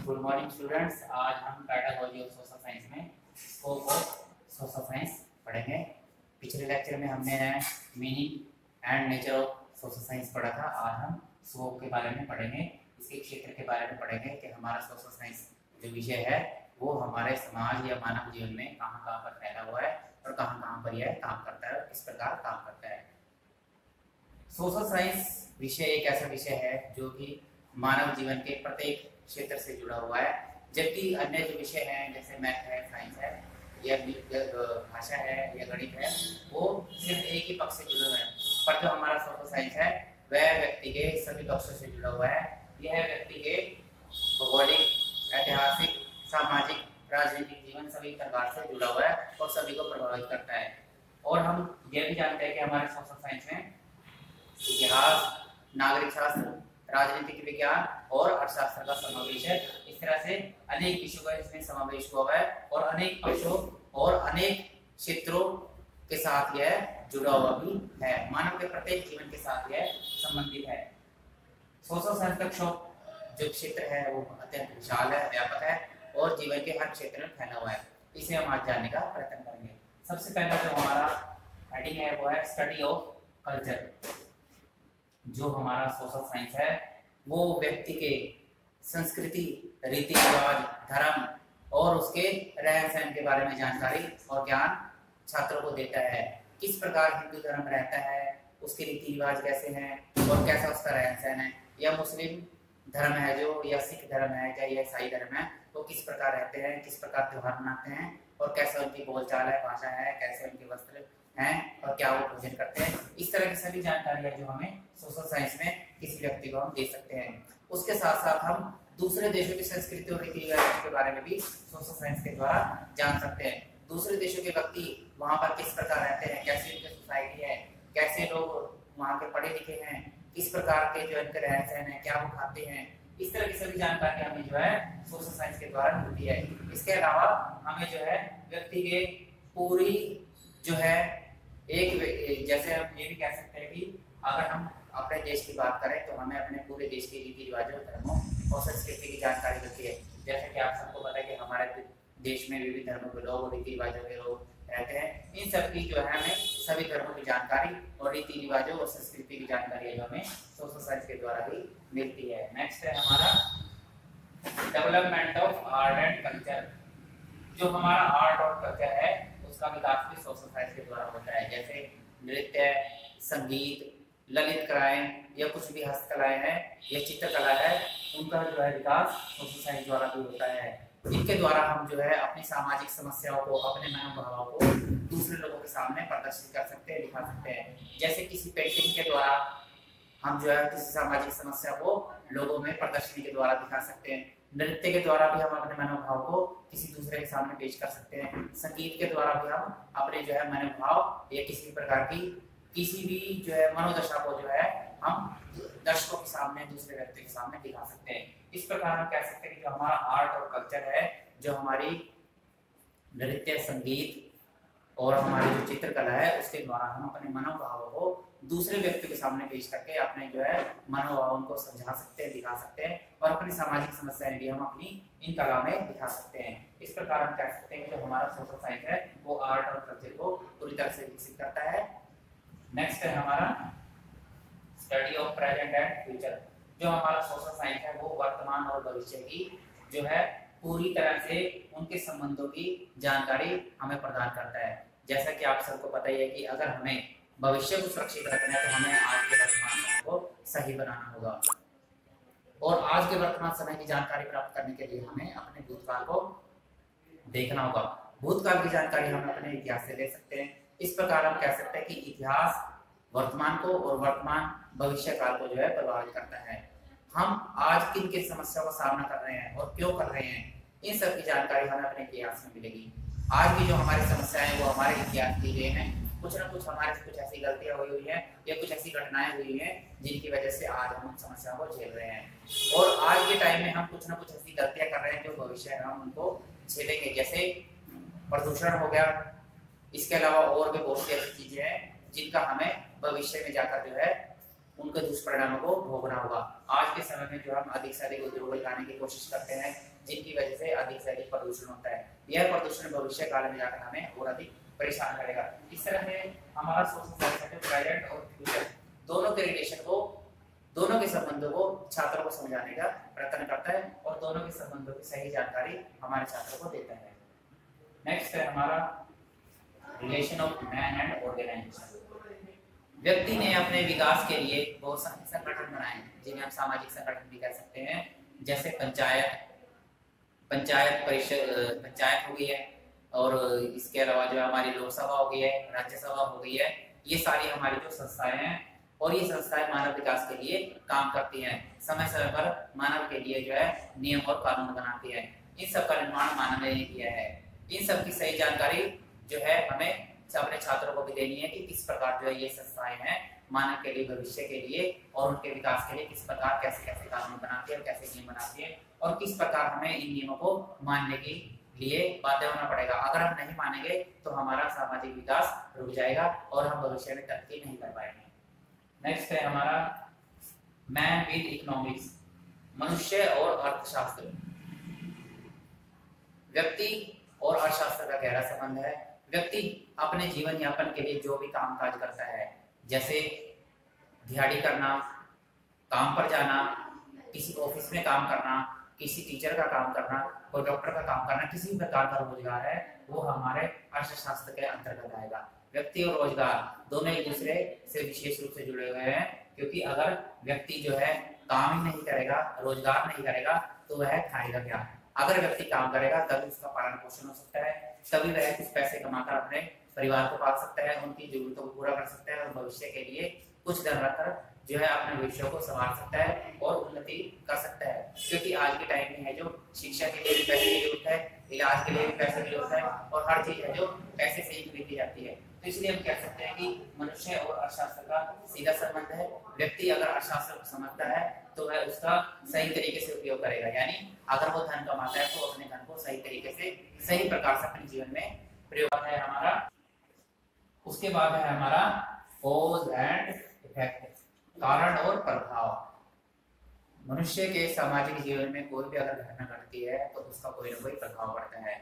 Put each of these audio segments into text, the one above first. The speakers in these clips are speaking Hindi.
Good morning students. आज हम पेडागोजी ऑफ सोशल साइंस में स्कोप ऑफ सोशल साइंस पढ़ेंगे। पिछले लेक्चर में हमने meaning and nature of social science पढ़ा था। आज हम स्कोप के बारे में पढ़ेंगे, इसके क्षेत्र के बारे में पढ़ेंगे कि हमारा सोशल साइंस जो विषय है वो हमारे समाज या मानव जीवन में कहाँ कहाँ पर फैला हुआ है और कहाँ कहाँ पर यह काम करता है और किस प्रकार काम करता है। सोशल साइंस विषय एक ऐसा विषय है जो कि मानव जीवन के प्रत्येक क्षेत्र से जुड़ा हुआ है, जबकि अन्य जो विषय हैं जैसे मैथ है, साइंस है या भाषा है या गणित है वो सिर्फ एक ही पक्ष से जुड़े हुए हैं। पर जो हमारा सोशल साइंस है वह व्यक्ति के सभी पक्षों से जुड़ा हुआ है। यह व्यक्ति के भौगोलिक, ऐतिहासिक, सामाजिक, राजनीतिक जीवन सभी प्रकार से जुड़ा हुआ है और सभी को प्रभावित करता है। और हम यह भी जानते हैं कि हमारे सोशल साइंस में इतिहास, नागरिक शास्त्र, राजनीतिक विज्ञान और अर्थशास्त्र का समावेश है। इस तरह से अनेक विषयों का इसमें समावेश हुआ है और अनेक पक्षों और अनेक क्षेत्रों के साथ यह जुड़ा हुआ भी है। मानव के प्रत्येक जीवन के साथ यह संबंधित है। सोशल साइंस का जो क्षेत्र है वो अत्यंत विशाल है, व्यापक है और जीवन के हर क्षेत्र में फैला हुआ है। इसे हम आज जानने का प्रयत्न करेंगे। सबसे पहला जो हमारा हेडिंग है वो है स्टडी ऑफ कल्चर। जो हमारा सोशल साइंस है वो व्यक्ति के संस्कृति, रीति रिवाज, धर्म और उसके रहन सहन के बारे में जानकारी और ज्ञान छात्रों को देता है। किस प्रकार हिंदू धर्म रहता है, उसके रीति रिवाज कैसे हैं और कैसा उसका रहन सहन है, या मुस्लिम धर्म है जो, या सिख धर्म है या ईसाई धर्म है, वो किस प्रकार रहते हैं, किस प्रकार त्योहार मनाते हैं और कैसा उनकी बोलचाल है, भाषा है, कैसे उनके वस्त्र हैं और क्या वो भोजन करते हैं। इस तरह की सभी जानकारियां जो हमें सोशल साइंस में किसी व्यक्ति को हम दे सकते हैं। उसके साथ साथ हम दूसरे देशों की संस्कृति और रीति रिवाज के बारे में भी सोशल साइंस के द्वारा जान सकते हैं। दूसरे देशों के व्यक्ति वहाँ पर किस प्रकार रहते हैं, कैसी उनकी सोसाइटी है, कैसे लोग वहाँ के पढ़े लिखे हैं, किस प्रकार के जो इनके रहन सहन है, क्या वो खाते हैं, इस तरह की सभी जानकारी हमें जो है सोशल साइंस के द्वारा मिलती है। इसके अलावा हमें जो है व्यक्ति के पूरी जो है एक, जैसे हम ये भी कह सकते हैं कि अगर हम अपने देश की बात करें तो हमें अपने पूरे देश के रीति रिवाजों, धर्मों और संस्कृति की जानकारी होती है। जैसे कि आप सबको पता है कि हमारे देश में विभिन्न धर्मों के लोग और रीति रिवाजों के लोग रहते हैं। इन सब की जो है हमें सभी धर्मों की जानकारी और रीति रिवाजों और संस्कृति की जानकारी जो हमें सोशल साइंस के द्वारा ही मिलती है। नेक्स्ट है हमारा development of art and culture. जो हमारा आर्ट और कल्चर है उसका विकास भी सोशल साइंस के द्वारा होता है। जैसे नृत्य, संगीत, ललित कलाएं या कुछ भी हस्तकलाएं हैं या चित्रकला है, उनका जो है विकास सोशल साइंस द्वारा भी होता है। इनके द्वारा हम जो है अपनी सामाजिक समस्याओं को, अपने मनोभावों को दूसरे लोगों के सामने प्रदर्शित कर सकते हैं, दिखा सकते हैं। जैसे किसी पेंटिंग के द्वारा हम जो है किसी सामाजिक समस्या को लोगों में प्रदर्शनी के द्वारा दिखा सकते हैं। नृत्य के द्वारा भी हम अपने मनोभाव को किसी दूसरे के सामने पेश कर सकते हैं। संगीत के द्वारा भी हम अपने जो है मनोभाव या किसी प्रकार की किसी भी जो है मनोदशा को जो है हम दर्शकों के सामने, दूसरे व्यक्ति के सामने दिखा सकते हैं। इस प्रकार हम कह सकते हैं कि जो हमारा आर्ट और कल्चर है, जो हमारी नृत्य, संगीत और हमारी जो चित्रकला है उसके द्वारा हम अपने मनोभावों को दूसरे व्यक्ति के सामने पेश करके अपने जो है मनोभावों को समझा सकते हैं, दिखा सकते हैं और अपनी सामाजिक समस्याएं भी हम अपनी इन कला में दिखा सकते हैं। इस प्रकार हम कह सकते हैं कि जो हमारा सोशल साइंस है वो आर्ट और कल्चर को पूरी तरह से विकसित करता है। नेक्स्ट है हमारा study of present and future. जो हमारा सोशल साइंस है वो वर्तमान और भविष्य की जो है पूरी तरह से उनके संबंधों की जानकारी हमें प्रदान करता है। जैसा कि आप सबको पता ही है कि अगर हमें भविष्य को सुरक्षित रखना है तो हमें आज के वर्तमान समय को सही बनाना होगा और आज के वर्तमान समय की जानकारी प्राप्त करने के लिए हमें अपने भूतकाल को देखना होगा। भूतकाल की जानकारी हम अपने इतिहास से ले सकते हैं। इस प्रकार हम कह सकते हैं कि इतिहास वर्तमान को और वर्तमान भविष्य काल को जो है प्रभावित करता है। हम आज किन किन समस्याओं का सामना कर रहे हैं और क्यों कर रहे हैं, इन सब की जानकारी हमें अपने इतिहास में मिलेगी। आज की जो हमारी समस्याएं हैं वो हमारे इतिहास दी गई हैं। कुछ ना कुछ हमारे से कुछ ऐसी गलतियां हुई हैं या कुछ ऐसी घटनाएं हुई हैं जिनकी वजह से आज हम उन समस्याओं को झेल रहे हैं और आज के टाइम में हम कुछ ना कुछ ऐसी गलतियां कर रहे हैं जो भविष्य में हम उनको झेलेंगे। जैसे प्रदूषण हो गया, इसके अलावा और भी बहुत सी ऐसी चीजें हैं जिनका हमें भविष्य में जाकर जो है उनके दुष्परिणामों को भोगना होगा। आज के समय में जो हम अधिक से अधिक उद्योग लगाने की कोशिश करते हैं, जिनकी वजह से अधिक प्रदूषण होता है। यह प्रदूषण भविष्य काल में जाकर हमें और अधिक परेशान करेगा। इस तरह से हमारा सोशल साइंस प्रेजेंट और फ्यूचर दोनों के रिलेशन को, दोनों के संबंधों को छात्रों को समझाने का प्रयत्न करता है और दोनों के संबंधों की सही जानकारी हमारे छात्रों को देता है। नेक्स्ट है हमारा relation of man and organisation. व्यक्ति ने अपने विकास के लिए बहुत सारे संगठन बनाए, जिन्हें हम सामाजिक संगठन भी कह सकते हैं, जैसे पंचायत परिषद, पंचायत हो गई है, और इसके अलावा जो हमारी लोकसभा हो गई है, राज्यसभा हो गई है। ये सारी हमारी जो संस्थाएं हैं, और ये संस्थाएं मानव विकास के लिए काम करती हैं। समय समय पर मानव के लिए जो है नियम और कानून बनाती है। इन सब का निर्माण मानव ने किया है। इन सब की सही जानकारी जो है हमें अपने छात्रों को भी देनी है कि किस प्रकार जो है ये संस्थाएं हैं मानव के लिए, भविष्य के लिए और उनके विकास के लिए किस प्रकार कैसे कैसे कानून बनाती है और कैसे नियम बनाती है, और किस प्रकार हमें इन नियमों को मानने के लिए बाध्य होना पड़ेगा। अगर हम नहीं मानेंगे तो हमारा सामाजिक विकास रुक जाएगा और हम भविष्य में तरक्की नहीं कर पाएंगे। नेक्स्ट है हमारा मैन विद इकोनॉमिक्स, मनुष्य और अर्थशास्त्र। व्यक्ति और अर्थशास्त्र का गहरा संबंध है। व्यक्ति अपने जीवन यापन के लिए जो भी काम काज करता है, जैसे दिहाड़ी करना, काम पर जाना, किसी ऑफिस में काम करना, किसी टीचर का काम करना, कोई डॉक्टर का काम करना, किसी भी प्रकार का रोजगार है, वो हमारे अर्थशास्त्र के अंतर्गत आएगा। व्यक्ति और रोजगार दोनों एक दूसरे से विशेष रूप से जुड़े हुए हैं, क्योंकि अगर व्यक्ति जो है काम ही नहीं करेगा, रोजगार नहीं करेगा, तो वह खाएगा क्या? अगर व्यक्ति काम करेगा तभी उसका पालन पोषण हो सकता है, तभी वह कुछ पैसे कमाकर अपने परिवार को पाल सकता है, उनकी जरूरतों को पूरा कर सकता है और भविष्य के लिए कुछ धन रखकर जो है अपने भविष्य को संभाल सकता है और उन्नति कर सकता है। क्योंकि आज के टाइम में है जो शिक्षा के लिए भी पैसे की जरूरत है, इलाज के लिए भी पैसे की जरूरत है, और हर चीज है जो पैसे से ही खरीदी जाती है। तो इसलिए हम कह सकते हैं कि मनुष्य और अर्थशास्त्र का सीधा संबंध है। व्यक्ति अगर अर्थशास्त्र को समझता है तो वह उसका सही तरीके से उपयोग करेगा, यानी अगर वो धन कमाता है तो अपने धन को सही तरीके से, सही प्रकार से अपने जीवन में प्रयोग है हमारा। उसके बाद है हमारा कॉज एंड इफेक्ट, कारण और प्रभाव। मनुष्य के सामाजिक जीवन में कोई भी अगर घटना घटती है तो उसका कोई ना कोई प्रभाव पड़ता है,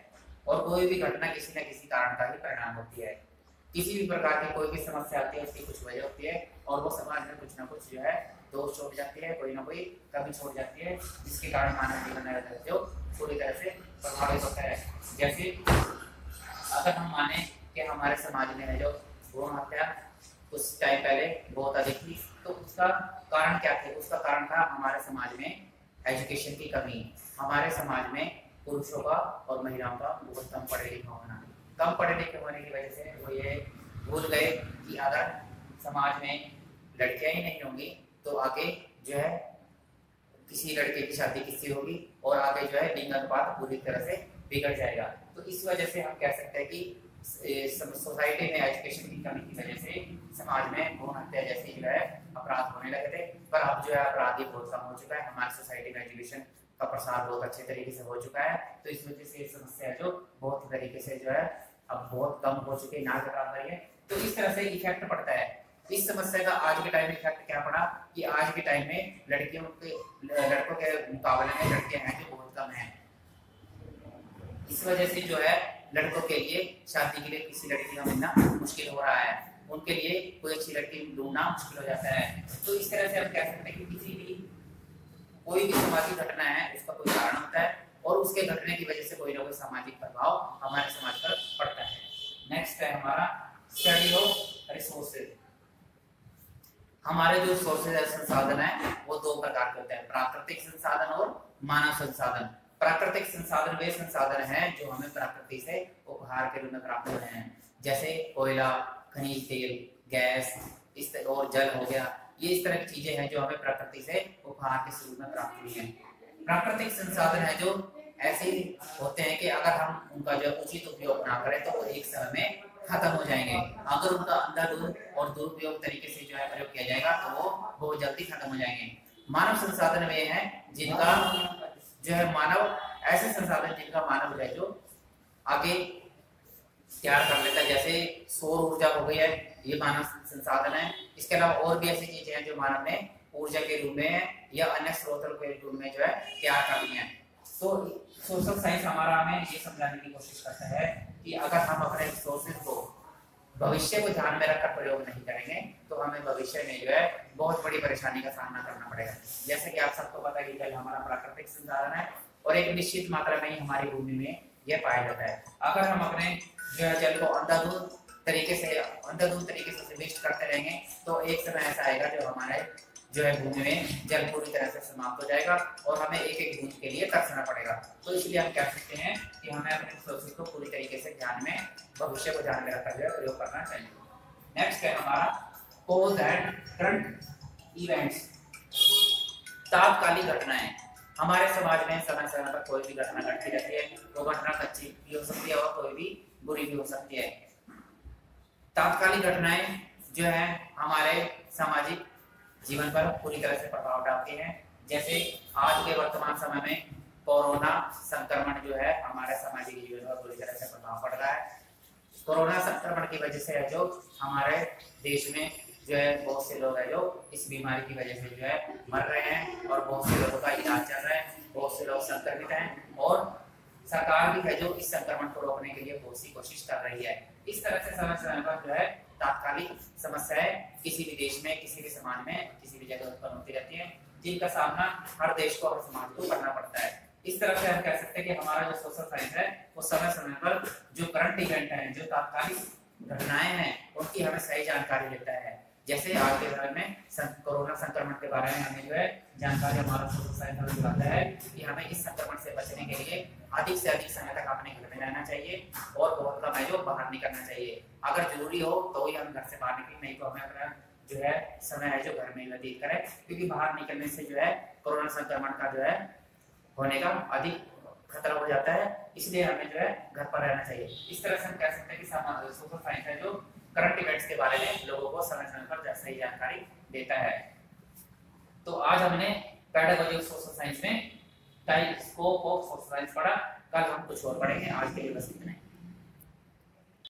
और कोई भी घटना किसी न किसी कारण का ही परिणाम होती है। किसी भी प्रकार की कोई भी समस्या आती है, उसकी कुछ वजह होती है, और वो समाज में कुछ ना कुछ जो है दोष छोड़ जाती है, कोई ना कोई कमी छोड़ जाती है, जिसके कारण मानव जीवन जो पूरी तरह से प्रभावित होता है। जैसे अगर हम माने कि हमारे समाज में है जो भ्रूण हत्या कुछ टाइम पहले बहुत अधिक थी, तो उसका कारण क्या था? उसका कारण था हमारे समाज में एजुकेशन की कमी। हमारे समाज में पुरुषों का और महिलाओं का बहुत कम पढ़े लिखा होना। कम पढ़े लिखे होने की वजह से वो ये भूल गए कि अगर समाज में लड़कियां ही नहीं होंगी तो आगे जो है किसी लड़के की शादी किससे होगी, और आगे जो है लिंग अनुपात पूरी तरह से बिगड़ जाएगा। तो इस वजह से हम कह सकते हैं कि सोसाइटी में एजुकेशन की कमी की वजह से समाज में भ्रूण हत्या जैसे जो है अपराध होने लगे थे। पर अब जो है अपराधी बहुत कम हो चुका है, हमारी सोसाइटी में एजुकेशन का प्रसार बहुत अच्छे तरीके से हो चुका है। तो इस वजह से ये समस्या जो बहुत तरीके से जो है अब बहुत कम हो चुकी है, ना के बराबर है। तो इस तरह से इफेक्ट पड़ता है। इस समस्या का आज के टाइम में इफेक्ट क्या पड़ा कि आज के टाइम में लड़कों के मुकाबले में लड़कियां हैं जो बहुत कम है। इस वजह से जो है लड़कों के लिए शादी के लिए किसी लड़की का मिलना मुश्किल हो रहा है, उनके लिए कोई अच्छी लड़की ढूंढना मुश्किल हो जाता है। तो इस तरह से हम कह सकते हैं कि किसी भी कोई भी सामाजिक घटना है उसका कोई कारण होता है, और उसके घटने की वजह से कोई ना कोई सामाजिक प्रभाव हमारे समाज पर पड़ता है। नेक्स्ट है हमारा स्टडी ऑफ रिसोर्सेज। हमारे जो सोर्सेज है, संसाधन है, वो दो प्रकार के होते हैं, प्राकृतिक संसाधन और मानव संसाधन। प्राकृतिक संसाधन वे संसाधन हैं जो हमें प्रकृति से उपहार के रूप में प्राप्त हुए हैं, जैसे कोयला, खनिज तेल, गैस और जल हो गया। ये इस तरह की चीजें हैं जो हमें प्रकृति से उपहार के स्वरूप में प्राप्त हुई हैं। प्राकृतिक संसाधन है जो ऐसे होते हैं कि अगर हम उनका जो उचित उपयोग ना करें तो वो एक समय में खत्म हो जाएंगे। अगर उनका अंधाधुंध और दुरुपयोग तरीके से जो है प्रयोग किया जाएगा तो वो बहुत जल्दी खत्म हो जाएंगे। मानव संसाधन वे हैं जिनका जो है ऐसे संसाधन जिनका मानव है जो आगे तैयार कर लेता है, जैसे सौर ऊर्जा हो गई है, ये मानव संसाधन है। इसके अलावा और भी ऐसी चीजें हैं जो मानव ने ऊर्जा के रूप में या अन्य स्रोतों के रूप में जो है तैयार कर दी हैं। तो सोशल साइंस हमारा हमें ये समझाने की कोशिश करता है कि अगर हम अपने रिसोर्सेज को भविष्य को ध्यान में रखकर प्रयोग नहीं करेंगे तो हमें भविष्य में जो है बहुत बड़ी परेशानी का सामना करना पड़ेगा। जैसे कि आप सबको पता है कि जल हमारा प्राकृतिक संसाधन है और एक निश्चित मात्रा में ही हमारी भूमि में यह पाया जाता है। अगर हम अपने जो है जल को अंधाधुंध तरीके से वेस्ट करते रहेंगे तो एक समय ऐसा आएगा जो हमारे जो है भूमि में जल पूरी तरह से समाप्त हो जाएगा और हमें एक एक बूंद के लिए तरसना पड़ेगा। तो इसलिए हम कह सकते हैं कि हमें अपने रिसोर्सेज को पूरी तरीके से ध्यान में भविष्य को ध्यान में रखकर जो है प्रयोग करना चाहिए। नेक्स्ट है हमारा कॉज एंड करंट इवेंट्स, तात्कालिक घटनाएं। हमारे समाज में समय समय पर कोई भी घटना घटती रहती है, वो घटना अच्छी भी हो सकती है और कोई भी बुरी भी हो सकती है। तात्कालिक घटनाएं जो है हमारे सामाजिक जीवन पर पूरी तरह से प्रभाव डालती हैं। जैसे आज के वर्तमान समय में कोरोना संक्रमण जो है हमारे सामाजिक जीवन पर पूरी तरह से प्रभाव पड़ रहा है। कोरोना संक्रमण की वजह से है जो हमारे देश में जो है बहुत से लोग हैं जो इस बीमारी की वजह से जो है मर रहे हैं और बहुत से लोगों का इलाज चल रहा है, बहुत से लोग संक्रमित हैं और सरकार भी है जो इस संक्रमण को रोकने के लिए बहुत सी कोशिश कर रही है। इस तरह से समय समय पर जो है तात्कालिक समस्याएं किसी भी देश में, किसी भी समाज में, किसी भी जगह उत्पन्न होती रहती हैं, जिनका सामना हर देश को, हर समाज को करना पड़ता है। इस तरह से हम कह सकते हैं कि हमारा जो सोशल साइंस है वो समय समय पर जो करंट इवेंट है, जो तात्कालिक घटनाएं हैं, उनकी हमें सही जानकारी देता है। जैसे आज के समय में कोरोना संक्रमण के बारे में हमें जो है जानकारी हमारा सोशल साइंस हमें दिलाता है कि हमें इस संक्रमण से बचने के लिए अधिक से अधिक समय तक अपने घर में रहना चाहिए और बहुत कम है जो बाहर निकलना चाहिए। अगर जरूरी हो तो ही हम घर से बाहर निकलें, नहीं तो हमें अपना जो है समय है जो घर में व्यतीत करें, क्योंकि बाहर निकलने से जो है कोरोना संक्रमण का जो है होने का अधिक खतरा हो जाता है। इसलिए हमें जो है घर पर रहना चाहिए। इस तरह से हम कह सकते हैं कि सोशल साइंस है जो करंट इवेंट्स के बारे में लोगों को समय समय पर सही जानकारी देता है। तो आज हमने पेडागोजी ऑफ सोशल साइंस में स्कोप ऑफ सोशल साइंस पढ़ा। कल हम कुछ और पढ़ेंगे। आज के लिए बस इतना ही।